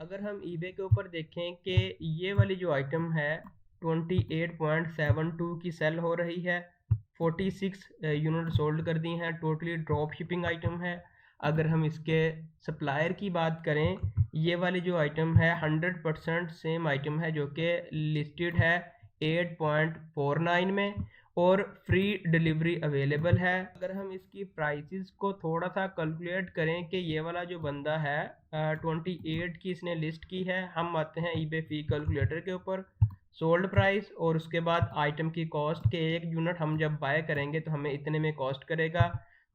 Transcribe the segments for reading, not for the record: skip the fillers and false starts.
अगर हम ईबे के ऊपर देखें कि ये वाली जो आइटम है 28.72 की सेल हो रही है, 46 यूनिट सोल्ड कर दी हैं, टोटली ड्रॉप शिपिंग आइटम है। अगर हम इसके सप्लायर की बात करें, ये वाली जो आइटम है 100% सेम आइटम है जो कि लिस्टेड है 8.49 में और फ्री डिलीवरी अवेलेबल है। अगर हम इसकी प्राइसेस को थोड़ा सा कैलकुलेट करें कि ये वाला जो बंदा है 28 की इसने लिस्ट की है, हम आते हैं ईबे फी कैलकुलेटर के ऊपर, सोल्ड प्राइस और उसके बाद आइटम की कॉस्ट के एक यूनिट हम जब बाय करेंगे तो हमें इतने में कॉस्ट करेगा।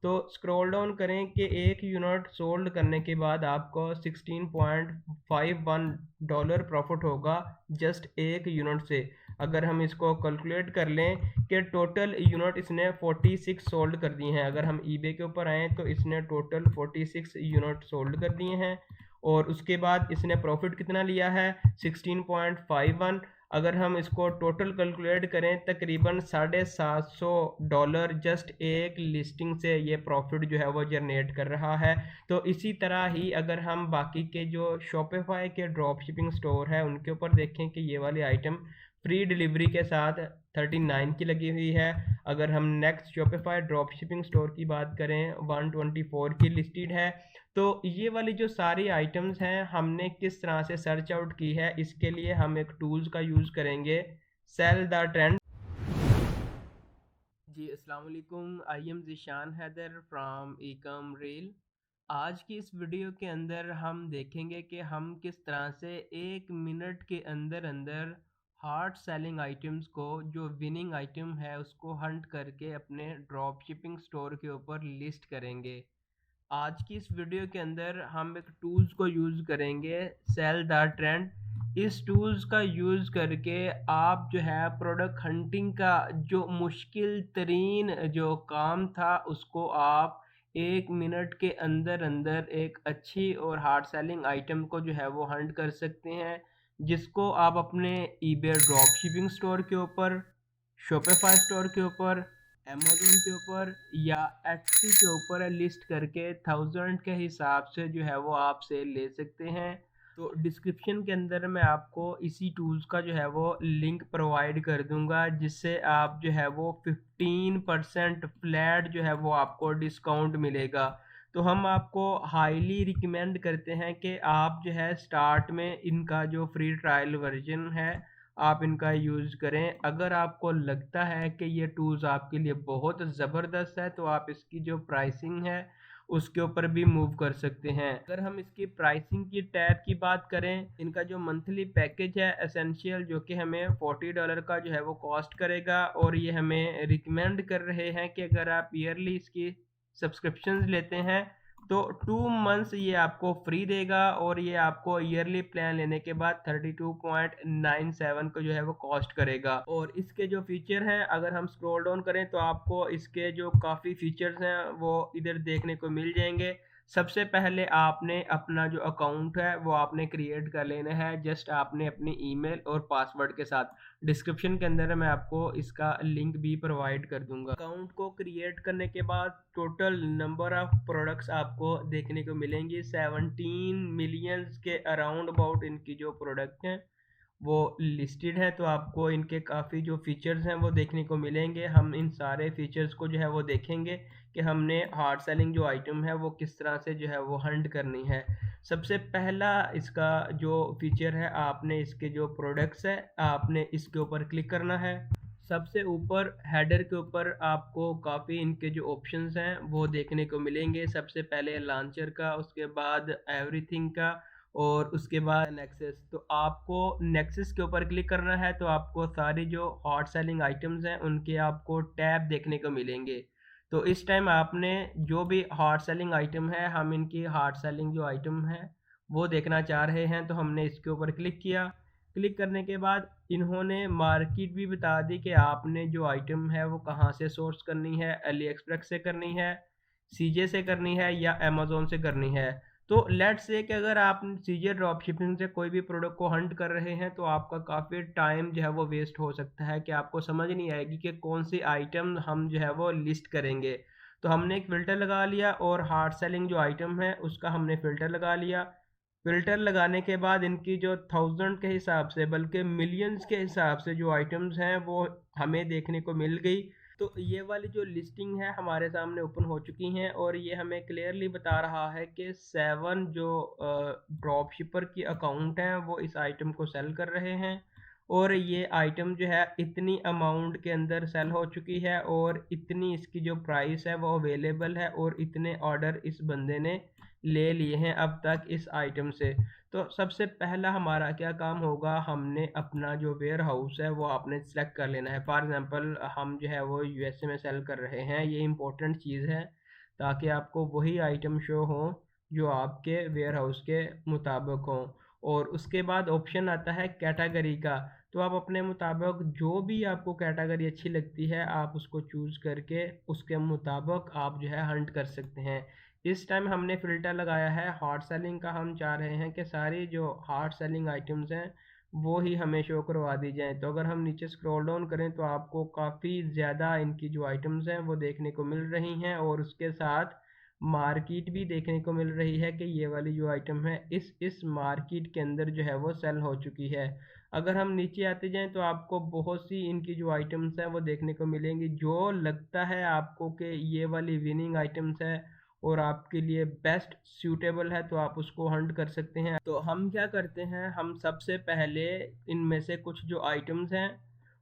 तो स्क्रॉल डाउन करें कि एक यूनिट सोल्ड करने के बाद आपको 16.51 डॉलर प्रॉफिट होगा जस्ट एक यूनिट से। अगर हम इसको कैलकुलेट कर लें कि टोटल यूनिट इसने 46 सोल्ड कर दिए हैं, अगर हम ईबे के ऊपर आएँ तो इसने टोटल 46 यूनिट सोल्ड कर दिए हैं और उसके बाद इसने प्रॉफिट कितना लिया है 16.51। अगर हम इसको टोटल कैलकुलेट करें तकरीबन $750 जस्ट एक लिस्टिंग से ये प्रॉफिट जो है वो जनरेट कर रहा है। तो इसी तरह ही अगर हम बाकी के जो शॉपिफाई के ड्रॉप शिपिंग स्टोर है उनके ऊपर देखें कि ये वाली आइटम फ्री डिलीवरी के साथ 39 की लगी हुई है। अगर हम next Shopify drop shipping store की बात करें 124 की लिस्टेड है। तो ये वाली जो सारी आइटम्स हैं हमने किस तरह से सर्च आउट की है, इसके लिए हम एक टूल्स का यूज़ करेंगे, सेल द ट्रेंड। जी अस्सलाम वालेकुम, I am Zeeshan Haider from Ekam reel. आज की इस वीडियो के अंदर हम देखेंगे कि हम किस तरह से एक मिनट के अंदर अंदर हार्ड सेलिंग आइटम्स को, जो विनिंग आइटम है उसको हंट करके अपने ड्रॉप शिपिंग स्टोर के ऊपर लिस्ट करेंगे। आज की इस वीडियो के अंदर हम एक टूल्स को यूज़ करेंगे, सेल द ट्रेंड। इस टूल्स का यूज़ करके आप जो है प्रोडक्ट हंटिंग का जो मुश्किल तरीन जो काम था उसको आप एक मिनट के अंदर अंदर एक अच्छी और हार्ड सेलिंग आइटम को जो है वो हंट कर सकते हैं, जिसको आप अपने ईबे ड्रॉप शिपिंग स्टोर के ऊपर, शॉपिफाई स्टोर के ऊपर, अमेज़न के ऊपर या एट्सी के ऊपर लिस्ट करके 1000 के हिसाब से जो है वो आप सेल ले सकते हैं। तो डिस्क्रिप्शन के अंदर मैं आपको इसी टूल्स का जो है वो लिंक प्रोवाइड कर दूंगा, जिससे आप जो है वो 15% फ्लैट जो है वो आपको डिस्काउंट मिलेगा। तो हम आपको हाईली रिकमेंड करते हैं कि आप जो है स्टार्ट में इनका जो फ्री ट्रायल वर्जन है आप इनका यूज़ करें। अगर आपको लगता है कि ये टूल्स आपके लिए बहुत ज़बरदस्त है तो आप इसकी जो प्राइसिंग है उसके ऊपर भी मूव कर सकते हैं। अगर हम इसकी प्राइसिंग की टैब की बात करें, इनका जो मंथली पैकेज है एसेंशियल, जो कि हमें $40 का जो है वो कॉस्ट करेगा और ये हमें रिकमेंड कर रहे हैं कि अगर आप ईयरली इसकी सब्सक्रिप्शंस लेते हैं तो 2 मंथ्स ये आपको फ्री देगा और ये आपको ईयरली प्लान लेने के बाद 32.97 को जो है वो कॉस्ट करेगा। और इसके जो फीचर हैं अगर हम स्क्रॉल डाउन करें तो आपको इसके जो काफ़ी फीचर्स हैं वो इधर देखने को मिल जाएंगे। सबसे पहले आपने अपना जो अकाउंट है वो आपने क्रिएट कर लेना है, जस्ट आपने अपनी ईमेल और पासवर्ड के साथ। डिस्क्रिप्शन के अंदर मैं आपको इसका लिंक भी प्रोवाइड कर दूंगा। अकाउंट को क्रिएट करने के बाद टोटल नंबर ऑफ प्रोडक्ट्स आपको देखने को मिलेंगी 17 मिलियंस के अराउंड अबाउट इनकी जो प्रोडक्ट हैं वो लिस्टेड है। तो आपको इनके काफ़ी जो फीचर्स हैं वो देखने को मिलेंगे। हम इन सारे फीचर्स को जो है वो देखेंगे कि हमने हार्ड सेलिंग जो आइटम है वो किस तरह से जो है वो हंट करनी है। सबसे पहला इसका जो फीचर है, आपने इसके जो प्रोडक्ट्स है आपने इसके ऊपर क्लिक करना है। सबसे ऊपर हेडर के ऊपर आपको काफ़ी इनके जो ऑप्शंस हैं वो देखने को मिलेंगे। सबसे पहले लॉन्चर का, उसके बाद एवरीथिंग का और उसके बाद नेक्सस। तो आपको नेक्सस के ऊपर क्लिक करना है तो आपको सारी जो हॉट सेलिंग आइटम्स हैं उनके आपको टैब देखने को मिलेंगे। तो इस टाइम आपने जो भी हॉट सेलिंग आइटम है, हम इनकी हॉट सेलिंग जो आइटम है वो देखना चाह रहे हैं तो हमने इसके ऊपर क्लिक किया। क्लिक करने के बाद इन्होंने मार्केट भी बता दी कि आपने जो आइटम है वो कहाँ से सोर्स करनी है, अली एक्सप्रेस से करनी है, सीजे से करनी है या अमेज़न से करनी है। तो लेट्स से कि अगर आप सीजे ड्रॉप शिपिंग से कोई भी प्रोडक्ट को हंट कर रहे हैं तो आपका काफ़ी टाइम जो है वो वेस्ट हो सकता है कि आपको समझ नहीं आएगी कि कौन सी आइटम हम जो है वो लिस्ट करेंगे। तो हमने एक फ़िल्टर लगा लिया और हार्ड सेलिंग जो आइटम है उसका हमने फ़िल्टर लगा लिया। फ़िल्टर लगाने के बाद इनकी जो थाउज़ेंड के हिसाब से बल्कि मिलियंस के हिसाब से जो आइटम्स हैं वो हमें देखने को मिल गई। तो ये वाली जो लिस्टिंग है हमारे सामने ओपन हो चुकी हैं और ये हमें क्लियरली बता रहा है कि 7 जो ड्रॉप शिपर की अकाउंट हैं वो इस आइटम को सेल कर रहे हैं और ये आइटम जो है इतनी अमाउंट के अंदर सेल हो चुकी है और इतनी इसकी जो प्राइस है वो अवेलेबल है और इतने ऑर्डर इस बंदे ने ले लिए हैं अब तक इस आइटम से। तो सबसे पहला हमारा क्या काम होगा, हमने अपना जो वेयर हाउस है वो आपने सेलेक्ट कर लेना है। फॉर एग्जांपल हम जो है वो यूएसए में सेल कर रहे हैं, ये इंपॉर्टेंट चीज़ है ताकि आपको वही आइटम शो हो जो आपके वेयर हाउस के मुताबिक हो। और उसके बाद ऑप्शन आता है कैटेगरी का, तो आप अपने मुताबिक जो भी आपको कैटेगरी अच्छी लगती है आप उसको चूज़ करके उसके मुताबिक आप जो है हंट कर सकते हैं। इस टाइम हमने फ़िल्टर लगाया है हार्ड सेलिंग का, हम चाह रहे हैं कि सारी जो हार्ड सेलिंग आइटम्स हैं वो ही हमें शो करवा दी जाएँ। तो अगर हम नीचे स्क्रॉल डाउन करें तो आपको काफ़ी ज़्यादा इनकी जो आइटम्स हैं वो देखने को मिल रही हैं और उसके साथ मार्केट भी देखने को मिल रही है कि ये वाली जो आइटम है इस मार्केट के अंदर जो है वो सेल हो चुकी है। अगर हम नीचे आते जाएँ तो आपको बहुत सी इनकी जो आइटम्स हैं वो देखने को मिलेंगी, जो लगता है आपको कि ये वाली विनिंग आइटम्स है और आपके लिए बेस्ट सूटेबल है तो आप उसको हंट कर सकते हैं। तो हम क्या करते हैं, हम सबसे पहले इनमें से कुछ जो आइटम्स हैं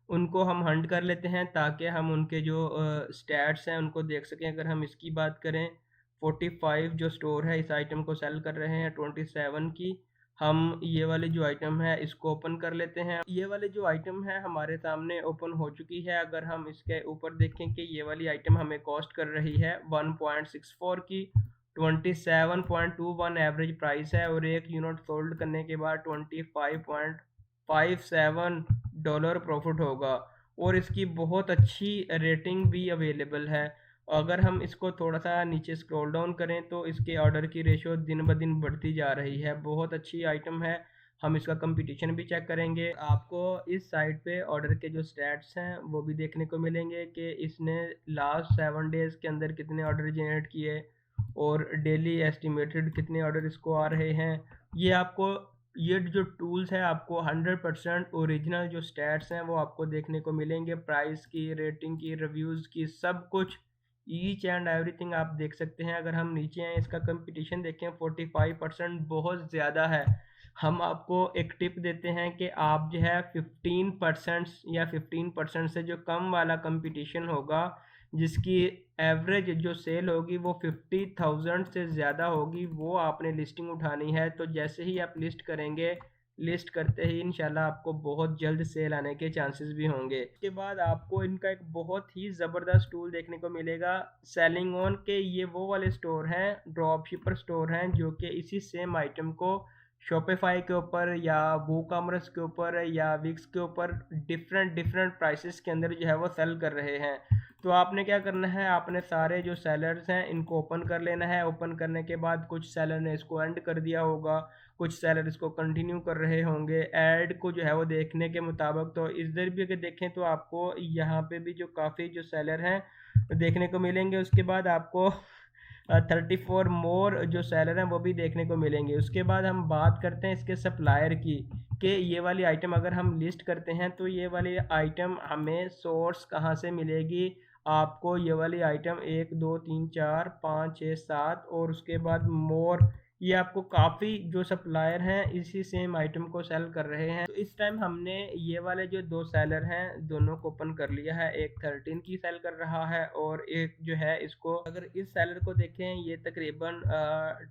उनको हम हंट कर लेते हैं ताकि हम उनके जो स्टैट्स हैं उनको देख सकें। अगर हम इसकी बात करें 45 जो स्टोर है इस आइटम को सेल कर रहे हैं 27 की। हम ये वाली जो आइटम है इसको ओपन कर लेते हैं। ये वाली जो आइटम है हमारे सामने ओपन हो चुकी है। अगर हम इसके ऊपर देखें कि ये वाली आइटम हमें कॉस्ट कर रही है 1.64 की, 27.21 एवरेज प्राइस है और एक यूनिट सोल्ड करने के बाद 25.57 डॉलर प्रॉफिट होगा और इसकी बहुत अच्छी रेटिंग भी अवेलेबल है। अगर हम इसको थोड़ा सा नीचे स्क्रॉल डाउन करें तो इसके ऑर्डर की रेशो दिन ब दिन बढ़ती जा रही है, बहुत अच्छी आइटम है। हम इसका कंपटीशन भी चेक करेंगे, आपको इस साइट पे ऑर्डर के जो स्टैट्स हैं वो भी देखने को मिलेंगे कि इसने लास्ट 7 डेज़ के अंदर कितने ऑर्डर जनरेट किए और डेली एस्टिमेटेड कितने ऑर्डर इसको आ रहे हैं। ये आपको ये जो टूल्स हैं आपको 100% ओरिजिनल जो स्टैट्स हैं वो आपको देखने को मिलेंगे, प्राइस की, रेटिंग की, रिव्यूज़ की, सब कुछ ईच एंड एवरीथिंग आप देख सकते हैं। अगर हम नीचे आएँ इसका कंपटीशन देखें 45% बहुत ज़्यादा है। हम आपको एक टिप देते हैं कि आप जो है 15% या 15% से जो कम वाला कंपटीशन होगा जिसकी एवरेज जो सेल होगी वो 50,000 से ज़्यादा होगी, वो आपने लिस्टिंग उठानी है। तो जैसे ही आप लिस्ट करेंगे, लिस्ट करते ही इंशाल्लाह आपको बहुत जल्द सेल आने के चांसेस भी होंगे। इसके बाद आपको इनका एक बहुत ही ज़बरदस्त टूल देखने को मिलेगा सेलिंग ऑन के, ये वो वाले स्टोर हैं, ड्रॉप शिपर स्टोर हैं जो कि इसी सेम आइटम को शॉपिफाई के ऊपर या वूकॉमर्स के ऊपर या विक्स के ऊपर डिफरेंट डिफरेंट प्राइसेस के अंदर जो है वो सेल कर रहे हैं। तो आपने क्या करना है, आपने सारे जो सेलर्स हैं इनको ओपन कर लेना है। ओपन करने के बाद कुछ सेलर ने इसको एंड कर दिया होगा, कुछ सेलर इसको कंटिन्यू कर रहे होंगे ऐड को जो है वो देखने के मुताबिक। तो इधर भी अगर देखें तो आपको यहाँ पे भी जो काफ़ी जो सेलर हैं देखने को मिलेंगे। उसके बाद आपको 34 मोर जो सेलर हैं वो भी देखने को मिलेंगे। उसके बाद हम बात करते हैं इसके सप्लायर की, कि ये वाली आइटम अगर हम लिस्ट करते हैं तो ये वाली आइटम हमें सोर्स कहाँ से मिलेगी। आपको ये वाली आइटम 1 2 3 4 5 6 7 और उसके बाद मोर, ये आपको काफ़ी जो सप्लायर हैं इसी सेम आइटम को सेल कर रहे हैं। तो इस टाइम हमने ये वाले जो दो सेलर हैं दोनों को ओपन कर लिया है, एक 13 की सेल कर रहा है और एक जो है इसको, अगर इस सेलर को देखें ये तकरीबन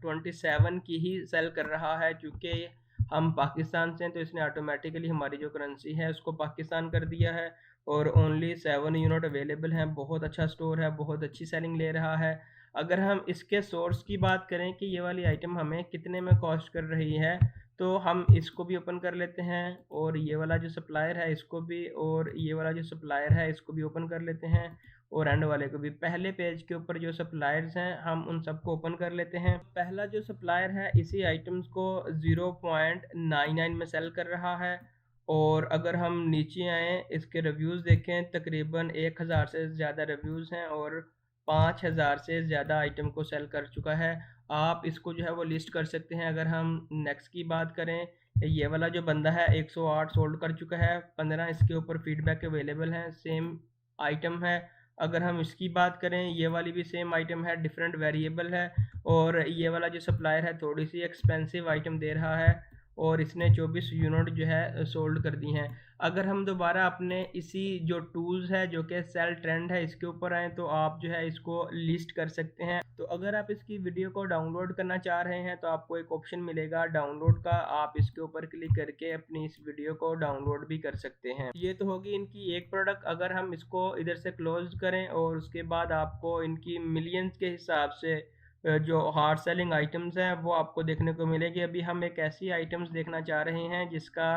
27 की ही सेल कर रहा है। चूँकि हम पाकिस्तान से हैं तो इसने ऑटोमेटिकली हमारी जो करेंसी है उसको पाकिस्तान कर दिया है और ओनली 7 यूनिट अवेलेबल हैं। बहुत अच्छा स्टोर है, बहुत अच्छी सेलिंग ले रहा है। अगर हम इसके सोर्स की बात करें कि ये वाली आइटम हमें कितने में कॉस्ट कर रही है, तो हम इसको भी ओपन कर लेते हैं और ये वाला जो सप्लायर है इसको भी, और ये वाला जो सप्लायर है इसको भी ओपन कर लेते हैं और एंड वाले को भी। पहले पेज के ऊपर जो सप्लायर्स हैं हम उन सबको ओपन कर लेते हैं। पहला जो सप्लायर है इसी आइटम्स को 0.99 में सेल कर रहा है और अगर हम नीचे आएँ इसके रिव्यूज़ देखें तकरीबन 1000 से ज़्यादा रिव्यूज़ हैं और 5000 से ज़्यादा आइटम को सेल कर चुका है। आप इसको जो है वो लिस्ट कर सकते हैं। अगर हम नेक्स्ट की बात करें, ये वाला जो बंदा है 108 सोल्ड कर चुका है, 15 इसके ऊपर फीडबैक अवेलेबल है, सेम आइटम है। अगर हम इसकी बात करें, ये वाली भी सेम आइटम है, डिफरेंट वेरिएबल है, और ये वाला जो सप्लायर है थोड़ी सी एक्सपेंसिव आइटम दे रहा है, और इसने 24 यूनिट जो है सोल्ड कर दी हैं। अगर हम दोबारा अपने इसी जो टूल्स है जो कि सेल ट्रेंड है इसके ऊपर आए, तो आप जो है इसको लिस्ट कर सकते हैं। तो अगर आप इसकी वीडियो को डाउनलोड करना चाह रहे हैं तो आपको एक ऑप्शन मिलेगा डाउनलोड का, आप इसके ऊपर क्लिक करके अपनी इस वीडियो को डाउनलोड भी कर सकते हैं। ये तो होगी इनकी एक प्रोडक्ट। अगर हम इसको इधर से क्लोज करें और उसके बाद आपको इनकी मिलियंस के हिसाब से जो हार्ड सेलिंग आइटम्स हैं वो आपको देखने को मिलेगी। अभी हम एक ऐसी आइटम्स देखना चाह रहे हैं जिसका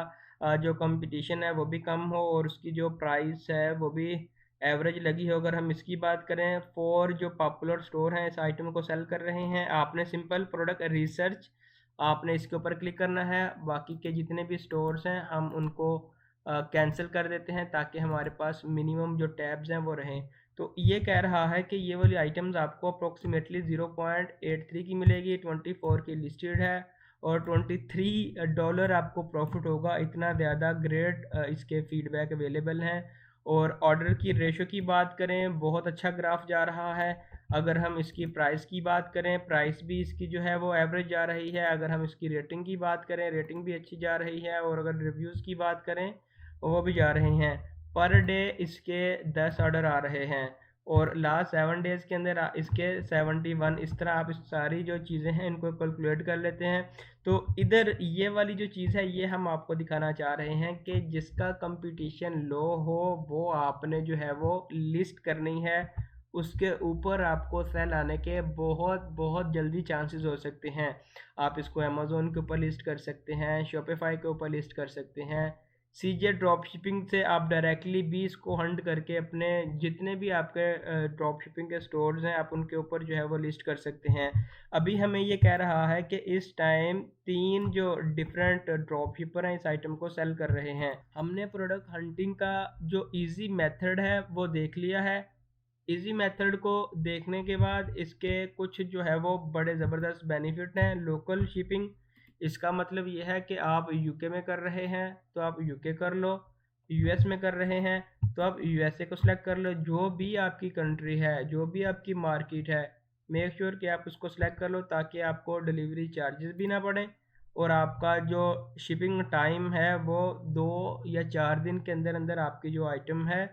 जो कंपटीशन है वो भी कम हो और उसकी जो प्राइस है वो भी एवरेज लगी हो। अगर हम इसकी बात करें, 4 जो पॉपुलर स्टोर हैं इस आइटम को सेल कर रहे हैं। आपने सिंपल प्रोडक्ट रिसर्च आपने इसके ऊपर क्लिक करना है, बाकी के जितने भी स्टोर्स हैं हम उनको कैंसिल कर देते हैं ताकि हमारे पास मिनिमम जो टैब्स हैं वो रहें। तो ये कह रहा है कि ये वाली आइटम्स आपको अप्रोक्सीमेटली 0.83 की मिलेगी, 24 की लिस्टेड है, और $23 आपको प्रॉफिट होगा। इतना ज़्यादा ग्रेट इसके फीडबैक अवेलेबल हैं। और ऑर्डर की रेशो की बात करें, बहुत अच्छा ग्राफ जा रहा है। अगर हम इसकी प्राइस की बात करें, प्राइस भी इसकी जो है वो एवरेज जा रही है। अगर हम इसकी रेटिंग की बात करें, रेटिंग भी अच्छी जा रही है। और अगर रिव्यूज़ की बात करें वो भी जा रहे हैं। पर डे इसके 10 ऑर्डर आ रहे हैं, और लास्ट 7 डेज़ के अंदर इसके 71। इस तरह आप इस सारी जो चीज़ें हैं इनको कैलकुलेट कर लेते हैं। तो इधर ये वाली जो चीज़ है ये हम आपको दिखाना चाह रहे हैं कि जिसका कंपटीशन लो हो वो आपने जो है वो लिस्ट करनी है। उसके ऊपर आपको सेल आने के बहुत बहुत जल्दी चांसेस हो सकते हैं। आप इसको अमेज़ोन के ऊपर लिस्ट कर सकते हैं, शॉपिफाई के ऊपर लिस्ट कर सकते हैं। सीजे ड्रॉप शिपिंग से आप डायरेक्टली भी इसको हंट करके अपने जितने भी आपके ड्रॉप शिपिंग के स्टोर्स हैं आप उनके ऊपर जो है वो लिस्ट कर सकते हैं। अभी हमें ये कह रहा है कि इस टाइम 3 जो डिफरेंट ड्रॉप शिपर हैं इस आइटम को सेल कर रहे हैं। हमने प्रोडक्ट हंटिंग का जो इजी मेथड है वो देख लिया है। इजी मेथड को देखने के बाद इसके कुछ जो है वो बड़े ज़बरदस्त बेनिफिट हैं। लोकल शिपिंग, इसका मतलब ये है कि आप यूके में कर रहे हैं तो आप यूके कर लो, यूएस में कर रहे हैं तो आप यूएसए को सिलेक्ट कर लो। जो भी आपकी कंट्री है, जो भी आपकी मार्केट है, मेक श्योर कि आप उसको सिलेक्ट कर लो ताकि आपको डिलीवरी चार्जेस भी ना पड़े, और आपका जो शिपिंग टाइम है वो 2 या 4 दिन के अंदर अंदर आपकी जो आइटम है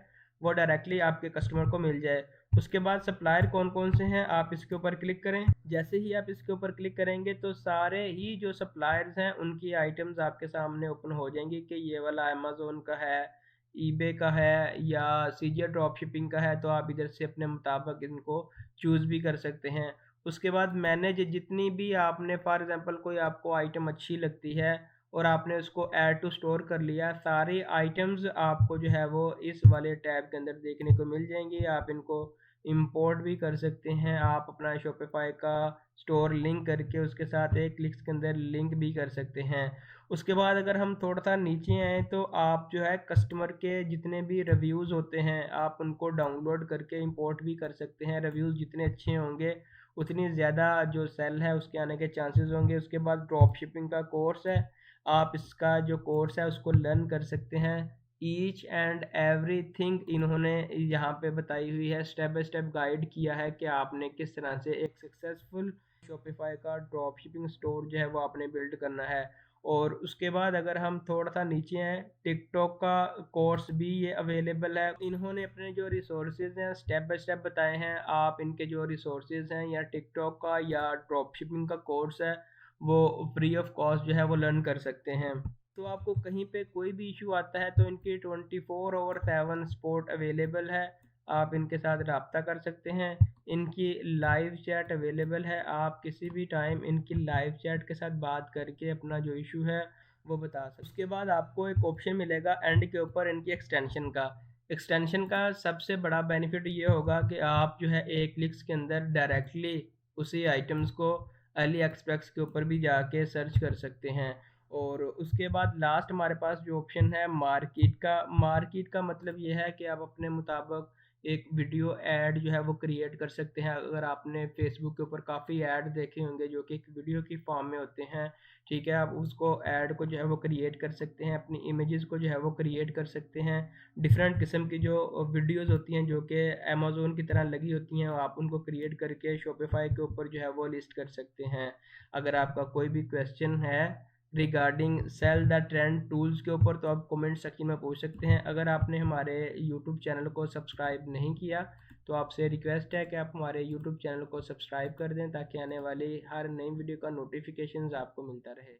वो डायरेक्टली आपके कस्टमर को मिल जाए। उसके बाद सप्लायर कौन कौन से हैं आप इसके ऊपर क्लिक करें। जैसे ही आप इसके ऊपर क्लिक करेंगे तो सारे ही जो सप्लायर्स हैं उनकी आइटम्स आपके सामने ओपन हो जाएंगी कि ये वाला अमेज़ोन का है, ईबे का है, या सीजे ड्रॉप शिपिंग का है। तो आप इधर से अपने मुताबिक इनको चूज़ भी कर सकते हैं। उसके बाद मैनेज, जितनी भी आपने फॉर एग्जांपल कोई आपको आइटम अच्छी लगती है और आपने उसको ऐड टू स्टोर कर लिया, सारी आइटम्स आपको जो है वो इस वाले टैब के अंदर देखने को मिल जाएंगी। आप इनको इंपोर्ट भी कर सकते हैं। आप अपना शॉपिफाई का स्टोर लिंक करके उसके साथ एक क्लिक्स के अंदर लिंक भी कर सकते हैं। उसके बाद अगर हम थोड़ा सा नीचे आएँ तो आप जो है कस्टमर के जितने भी रिव्यूज़ होते हैं आप उनको डाउनलोड करके इंपोर्ट भी कर सकते हैं। रिव्यूज़ जितने अच्छे होंगे उतनी ज़्यादा जो सेल है उसके आने के चांसेस होंगे। उसके बाद ड्रॉप शिपिंग का कोर्स है, आप इसका जो कोर्स है उसको लर्न कर सकते हैं। ईच एंड एवरीथिंग इन्होंने यहाँ पे बताई हुई है, स्टेप बाय स्टेप गाइड किया है कि आपने किस तरह से एक सक्सेसफुल शॉपिफाई का ड्रॉप शिपिंग स्टोर जो है वो आपने बिल्ड करना है। और उसके बाद अगर हम थोड़ा सा नीचे हैं, टिकटॉक का कोर्स भी ये अवेलेबल है। इन्होंने अपने जो रिसोर्सेज हैं स्टेप बाय स्टेप बताए हैं। आप इनके जो रिसोर्सेज हैं या टिकटॉक का या ड्रॉप शिपिंग का कोर्स है वो फ्री ऑफ कॉस्ट जो है वो लर्न कर सकते हैं। तो आपको कहीं पे कोई भी इशू आता है तो इनकी 24/7 सपोर्ट अवेलेबल है। आप इनके साथ रब्ता कर सकते हैं। इनकी लाइव चैट अवेलेबल है, आप किसी भी टाइम इनकी लाइव चैट के साथ बात करके अपना जो इशू है वो बता सकते हैं। उसके बाद आपको एक ऑप्शन मिलेगा एंड के ऊपर इनकी एक्सटेंशन का। एक्सटेंशन का सबसे बड़ा बेनिफिट ये होगा कि आप जो है एक क्लिक्स के अंदर डायरेक्टली उसी आइटम्स को अली एक्सप्रेस के ऊपर भी जाके सर्च कर सकते हैं। और उसके बाद लास्ट हमारे पास जो ऑप्शन है मार्केट का। मार्केट का मतलब ये है कि आप अपने मुताबिक एक वीडियो ऐड जो है वो क्रिएट कर सकते हैं। अगर आपने फेसबुक के ऊपर काफ़ी ऐड देखे होंगे जो कि एक वीडियो की फॉर्म में होते हैं, ठीक है, आप उसको ऐड को जो है वो क्रिएट कर सकते हैं, अपनी इमेजेस को जो है वो क्रिएट कर सकते हैं। डिफरेंट किस्म की जो वीडियोस होती हैं जो कि अमेज़न की तरह लगी होती हैं, आप उनको क्रिएट करके शॉपिफ़ाई के ऊपर जो है वो लिस्ट कर सकते हैं। अगर आपका कोई भी क्वेश्चन है regarding sell the trend tools के ऊपर तो आप कमेंट सेक्शन में पूछ सकते हैं। अगर आपने हमारे यूट्यूब चैनल को सब्सक्राइब नहीं किया तो आपसे रिक्वेस्ट है कि आप हमारे यूट्यूब चैनल को सब्सक्राइब कर दें ताकि आने वाली हर नई वीडियो का नोटिफिकेशन आपको मिलता रहे।